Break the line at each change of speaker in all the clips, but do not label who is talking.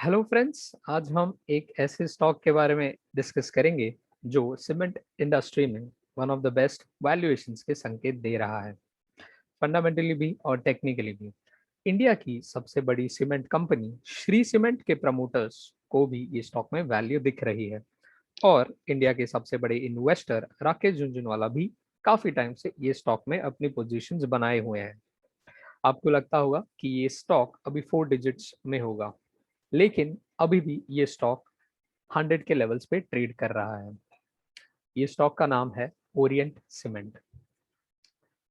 Hello friends, आज हम एक ऐसे स्टॉक के बारे में डिस्कस करेंगे जो सीमेंट इंडस्ट्री में one of the best valuations के संकेत दे रहा है, फंडामेंटली भी और टेक्निकली भी। इंडिया की सबसे बड़ी सीमेंट कंपनी श्री सीमेंट के प्रमोटर्स को भी ये स्टॉक में वैल्यू दिख रही है और इंडिया के सबसे बड़े इन्वेस्टर राकेश झुनझुनवाला भी काफी टाइम से ये स्टॉक में अपनी पोजीशंस बनाए हुए हैं। आपको लगता होगा कि ये स्टॉक अभी 4 डिजिट्स में होगा, लेकिन अभी भी ये स्टॉक 100 के लेवल्स पे ट्रेड कर रहा है। ये स्टॉक का नाम है ओरिएंट सीमेंट।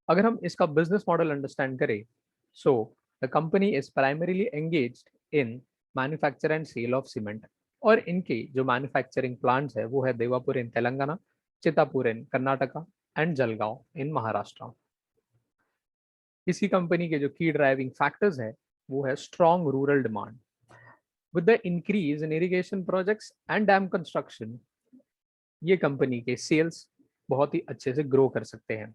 अगर हम इसका बिजनेस मॉडल अंडरस्टैंड करें, so the company is primarily engaged in manufacture and sale of cement. और इनके जो मैन्युफैक्चरिंग प्लांट्स है वो है Devapur in Telangana, Chittapur in Karnataka and Jalgaon in Maharashtra. इसी कंपनी के जो की ड्राइविंग फैक्टर्स है वो है strong rural demand. With the increase in irrigation projects and dam construction, ये कंपनी के सेल्स बहुत ही अच्छे से ग्रो कर सकते हैं।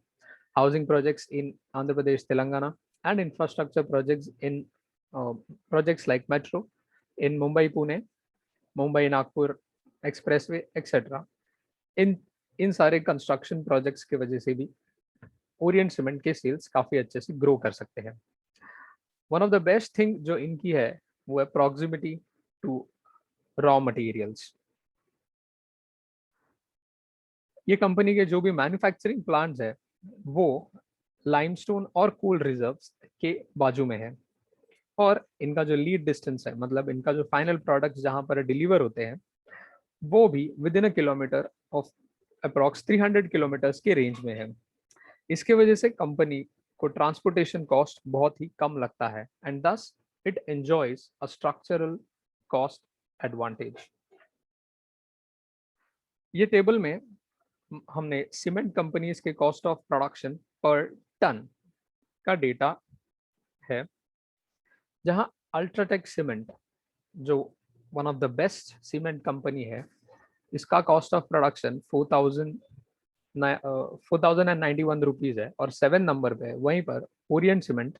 Housing projects in Andhra Pradesh, Telangana and infrastructure projects in projects like metro in Mumbai Pune, Mumbai Nagpur expressway etcetera, in इन सारे कंस्ट्रक्शन प्रोजेक्ट्स की वजह से भी ओरिएंट सीमेंट के सेल्स काफी अच्छे से ग्रो कर सकते हैं। One of the best thing जो इनकी है वो है प्रॉक्सिमिटी टू रॉ मटेरियल्स। ये कंपनी के जो भी मैन्युफैक्चरिंग प्लांट्स है वो लाइमस्टोन और कोल रिजर्व्स के बाजू में है। और इनका जो लीड डिस्टेंस है, मतलब इनका जो फाइनल प्रोडक्ट्स जहां पर डिलीवर होते हैं, वो भी with in a kilometre of approx 300 kilometres के रेंज में है। इसके वजह से कंपनी को ट्रांसपोर्टेशन कॉस्ट बहुत ही कम लगता है and thus it enjoys a structural cost advantage. ये टेबल में हमने सीमेंट कंपनीज के कॉस्ट ऑफ प्रोडक्शन पर टन का डेटा है, जहां अल्ट्राटेक सीमेंट जो one of the best cement company है, इसका कॉस्ट ऑफ प्रोडक्शन 4091 रुपीज है और 7 नंबर पे है। वहीं पर ओरिएंट सीमेंट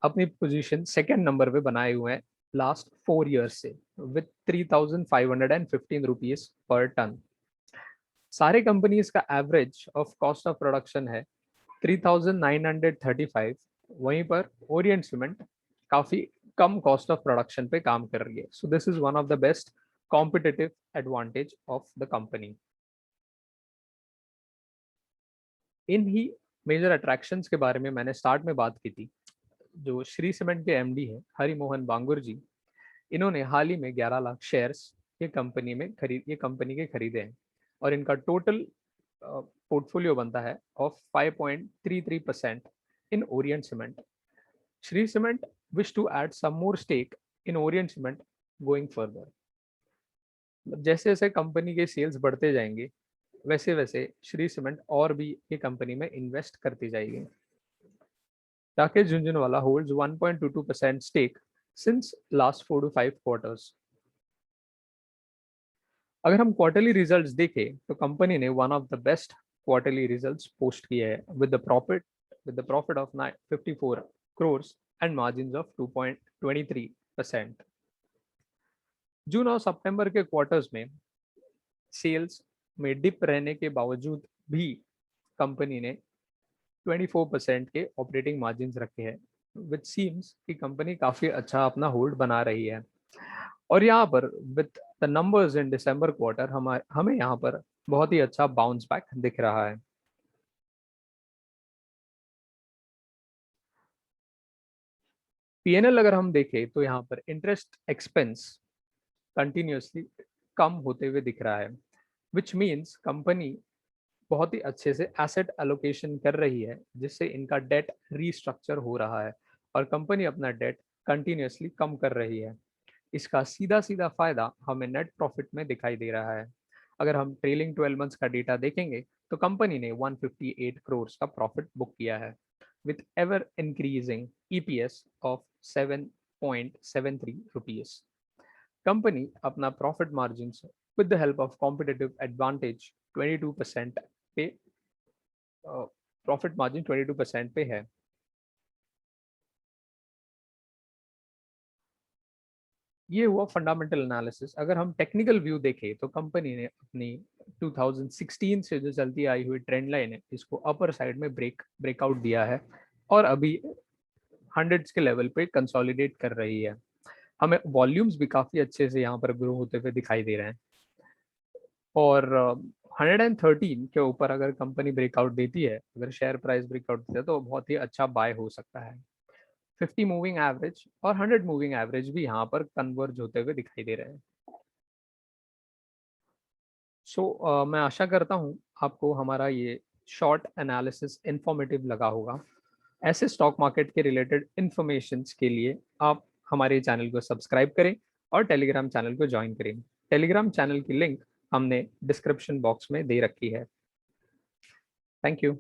अपनी पोजीशन सेकेंड नंबर पे बनाए हुए हैं लास्ट 4 ईयर्स से, विद 3515 रुपीज पर टन। सारे कंपनीज का average of cost of production है 3935। वहीं पर ओरिएंट सीमेंट काफी कम कॉस्ट ऑफ प्रोडक्शन पे काम कर रही है। So this is one of the best competitive advantage of the company. इन ही मेजर अट्रैक्शंस के बारे में मैंने स्टार्ट में बात की थी। जो श्री सीमेंट के एमडी है हरि मोहन बांगुर जी, इन्होंने हाल ही में 11 लाख शेयर्स ये कंपनी के खरीदे हैं और इनका टोटल पोर्टफोलियो बनता है of 5.33% in Orient Cement. Shree Cement wish to add some more stake in Orient Cement going further. जैसे जैसे कंपनी के सेल्स बढ़ते जाएंगे वैसे वैसे श्री सीमेंट और भी ये कंपनी में इन्वेस्ट करती जाएगी। Rakesh Jhunjhunwala holds 1.22% stake since last 4 to 5 quarters. अगर हम क्वार्टरली रिजल्ट्स देखें तो कंपनी ने one of the best quarterly results post किए हैं with the profit of 54 crores and margin of 2.23%। जून और सितंबर के क्वार्टर्स में सेल्स में डिप रहने के बावजूद भी कंपनी ने 24% के ऑपरेटिंग मार्जिन रखे हैं, विच सीम्स कि कंपनी काफी अच्छा अपना होल्ड बना रही है। और यहाँ पर with the numbers in December quarter हमें यहाँ पर बहुत ही अच्छा बाउंस बैक दिख रहा है। पीएनएल अगर हम देखें तो यहाँ पर इंटरेस्ट एक्सपेंस कंटिन्यूसली कम होते हुए दिख रहा है, विच मीन्स कंपनी बहुत ही अच्छे से एसेट एलोकेशन कर रही है, जिससे इनका डेट रीस्ट्रक्चर हो रहा है और कंपनी अपना डेट कंटिन्यूसली कम कर रही है। इसका सीधा सीधा फायदा हमें नेट प्रॉफिट में दिखाई दे रहा है। अगर हम ट्रेलिंग 12 मंथ्स का डेटा देखेंगे तो कंपनी ने 158 करोड़ का प्रॉफिट बुक किया है, with ever increasing EPS of 7.73 rupees. Company अपना profit margin with the help of competitive advantage 22% पे, प्रॉफिट मार्जिन 22% पे है। ये हुआ फंडामेंटल एनालिसिस। अगर हम टेक्निकल व्यू देखें तो कंपनी ने अपनी 2016 से जो चलती आई हुई ट्रेंड लाइन है इसको अपर साइड में ब्रेकआउट दिया है और अभी हंड्रेड्स के लेवल पे कंसोलिडेट कर रही है। हमें वॉल्यूम्स भी काफी अच्छे से यहाँ पर ग्रो होते हुए दिखाई दे रहे हैं और 113 के ऊपर अगर कंपनी ब्रेकआउट देती है, अगर शेयर प्राइस ब्रेकआउट देता है तो बहुत ही अच्छा बाय हो सकता है। 50 मूविंग एवरेज और 100 मूविंग एवरेज भी यहाँ पर कन्वर्ज होते हुए दिखाई दे रहे हैं। मैं आशा करता हूँ आपको हमारा ये शॉर्ट एनालिसिस इंफॉर्मेटिव लगा होगा। ऐसे स्टॉक मार्केट के रिलेटेड इंफॉर्मेशन के लिए आप हमारे चैनल को सब्सक्राइब करें और टेलीग्राम चैनल को ज्वाइन करें। टेलीग्राम चैनल की लिंक हमने डिस्क्रिप्शन बॉक्स में दे रखी है। Thank you.